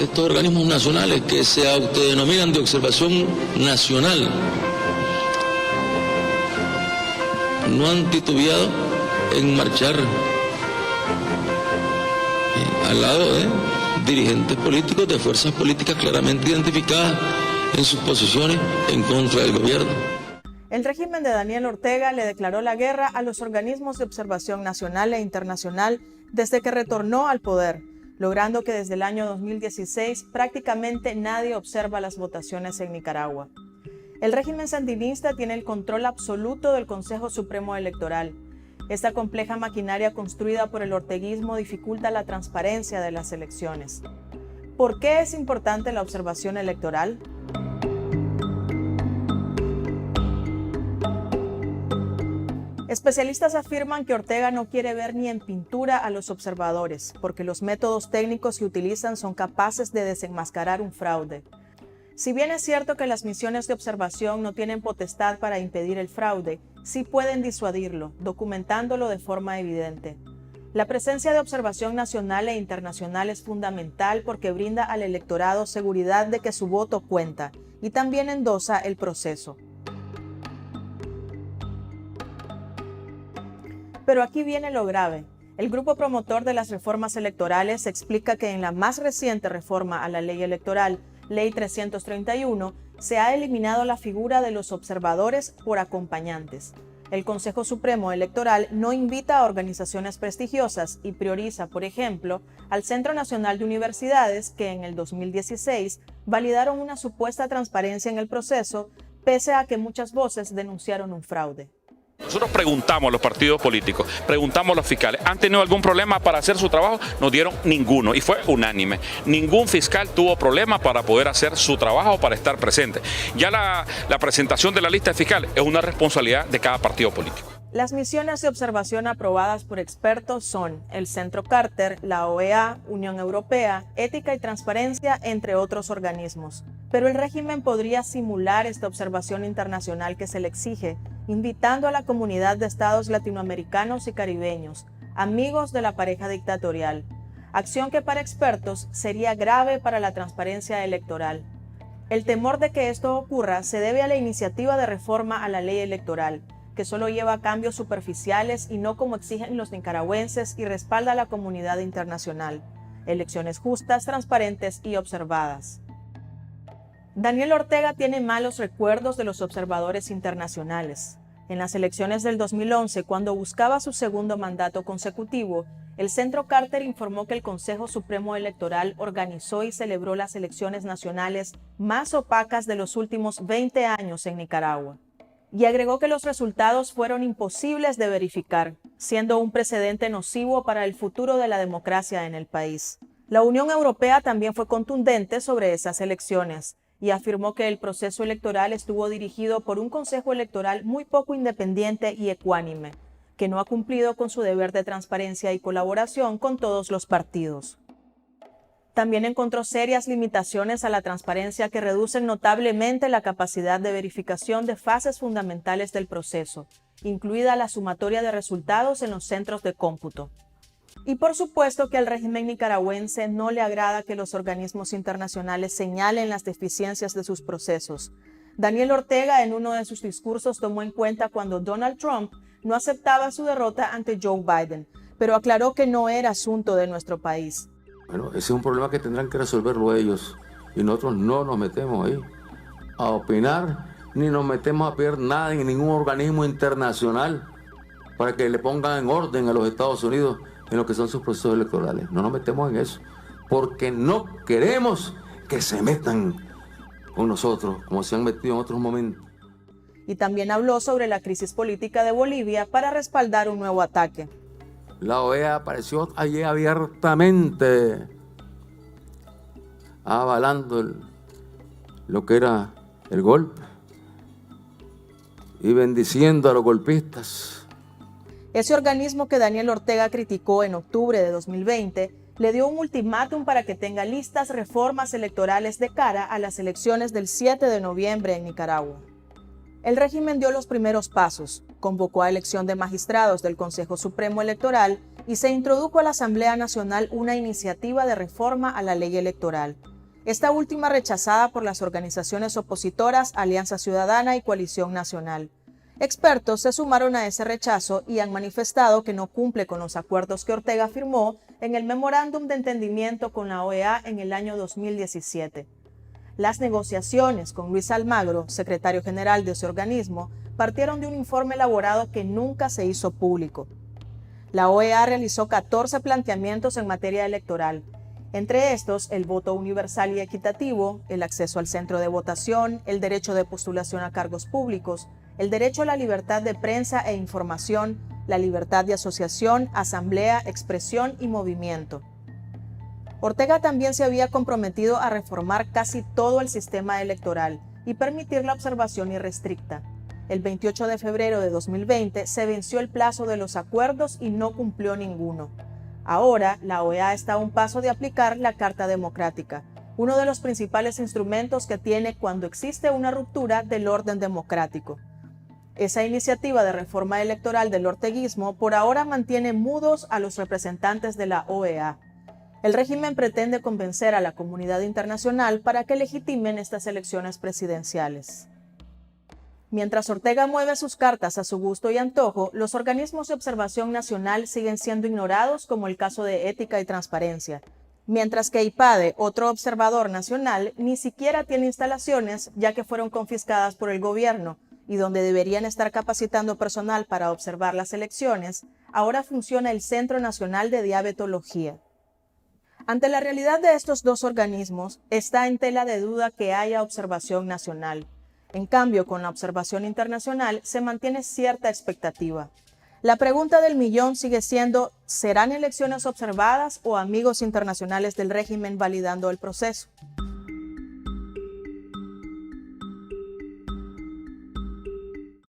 estos organismos nacionales que se autodenominan de observación nacional no han titubeado en marchar al lado de dirigentes políticos de fuerzas políticas claramente identificadas en sus posiciones en contra del gobierno. El régimen de Daniel Ortega le declaró la guerra a los organismos de observación nacional e internacional desde que retornó al poder, logrando que desde el año 2016 prácticamente nadie observa las votaciones en Nicaragua. El régimen sandinista tiene el control absoluto del Consejo Supremo Electoral. Esta compleja maquinaria construida por el orteguismo dificulta la transparencia de las elecciones. ¿Por qué es importante la observación electoral? Especialistas afirman que Ortega no quiere ver ni en pintura a los observadores, porque los métodos técnicos que utilizan son capaces de desenmascarar un fraude. Si bien es cierto que las misiones de observación no tienen potestad para impedir el fraude, sí pueden disuadirlo, documentándolo de forma evidente. La presencia de observación nacional e internacional es fundamental porque brinda al electorado seguridad de que su voto cuenta y también endosa el proceso. Pero aquí viene lo grave. El grupo promotor de las reformas electorales explica que en la más reciente reforma a la ley electoral, Ley 331, se ha eliminado la figura de los observadores por acompañantes. El Consejo Supremo Electoral no invita a organizaciones prestigiosas y prioriza, por ejemplo, al Centro Nacional de Universidades que en el 2016 validaron una supuesta transparencia en el proceso, pese a que muchas voces denunciaron un fraude. Nosotros preguntamos a los partidos políticos, preguntamos a los fiscales, ¿han tenido algún problema para hacer su trabajo? Nos dieron ninguno y fue unánime. Ningún fiscal tuvo problema para poder hacer su trabajo, para estar presente. Ya la presentación de la lista de fiscales es una responsabilidad de cada partido político. Las misiones de observación aprobadas por expertos son el Centro Carter, la OEA, Unión Europea, Ética y Transparencia, entre otros organismos. Pero el régimen podría simular esta observación internacional que se le exige, invitando a la comunidad de estados latinoamericanos y caribeños, amigos de la pareja dictatorial, acción que para expertos sería grave para la transparencia electoral. El temor de que esto ocurra se debe a la iniciativa de reforma a la ley electoral, que solo lleva cambios superficiales y no como exigen los nicaragüenses y respalda a la comunidad internacional. Elecciones justas, transparentes y observadas. Daniel Ortega tiene malos recuerdos de los observadores internacionales. En las elecciones del 2011, cuando buscaba su segundo mandato consecutivo, el Centro Carter informó que el Consejo Supremo Electoral organizó y celebró las elecciones nacionales más opacas de los últimos 20 años en Nicaragua. Y agregó que los resultados fueron imposibles de verificar, siendo un precedente nocivo para el futuro de la democracia en el país. La Unión Europea también fue contundente sobre esas elecciones y afirmó que el proceso electoral estuvo dirigido por un Consejo Electoral muy poco independiente y ecuánime, que no ha cumplido con su deber de transparencia y colaboración con todos los partidos. También encontró serias limitaciones a la transparencia que reducen notablemente la capacidad de verificación de fases fundamentales del proceso, incluida la sumatoria de resultados en los centros de cómputo. Y por supuesto que al régimen nicaragüense no le agrada que los organismos internacionales señalen las deficiencias de sus procesos. Daniel Ortega en uno de sus discursos tomó en cuenta cuando Donald Trump no aceptaba su derrota ante Joe Biden, pero aclaró que no era asunto de nuestro país. Bueno, ese es un problema que tendrán que resolverlo ellos y nosotros no nos metemos ahí a opinar ni nos metemos a pedir nada en ningún organismo internacional para que le pongan en orden a los Estados Unidos en lo que son sus procesos electorales. No nos metemos en eso porque no queremos que se metan con nosotros como se han metido en otros momentos. Y también habló sobre la crisis política de Bolivia para respaldar un nuevo ataque. La OEA apareció allí abiertamente avalando lo que era el golpe y bendiciendo a los golpistas. Ese organismo que Daniel Ortega criticó en octubre de 2020 le dio un ultimátum para que tenga listas reformas electorales de cara a las elecciones del 7 de noviembre en Nicaragua. El régimen dio los primeros pasos, convocó a elección de magistrados del Consejo Supremo Electoral y se introdujo a la Asamblea Nacional una iniciativa de reforma a la ley electoral, esta última rechazada por las organizaciones opositoras Alianza Ciudadana y Coalición Nacional. Expertos se sumaron a ese rechazo y han manifestado que no cumple con los acuerdos que Ortega firmó en el Memorándum de Entendimiento con la OEA en el año 2017. Las negociaciones con Luis Almagro, secretario general de ese organismo, partieron de un informe elaborado que nunca se hizo público. La OEA realizó 14 planteamientos en materia electoral, entre estos el voto universal y equitativo, el acceso al centro de votación, el derecho de postulación a cargos públicos, el derecho a la libertad de prensa e información, la libertad de asociación, asamblea, expresión y movimiento. Ortega también se había comprometido a reformar casi todo el sistema electoral y permitir la observación irrestricta. El 28 de febrero de 2020 se venció el plazo de los acuerdos y no cumplió ninguno. Ahora, la OEA está a un paso de aplicar la Carta Democrática, uno de los principales instrumentos que tiene cuando existe una ruptura del orden democrático. Esa iniciativa de reforma electoral del orteguismo por ahora mantiene mudos a los representantes de la OEA. El régimen pretende convencer a la comunidad internacional para que legitimen estas elecciones presidenciales. Mientras Ortega mueve sus cartas a su gusto y antojo, los organismos de observación nacional siguen siendo ignorados, como el caso de Ética y Transparencia. Mientras que IPADE, otro observador nacional, ni siquiera tiene instalaciones, ya que fueron confiscadas por el gobierno, y donde deberían estar capacitando personal para observar las elecciones, ahora funciona el Centro Nacional de Diabetología. Ante la realidad de estos dos organismos, está en tela de duda que haya observación nacional. En cambio, con la observación internacional se mantiene cierta expectativa. La pregunta del millón sigue siendo, ¿serán elecciones observadas o amigos internacionales del régimen validando el proceso?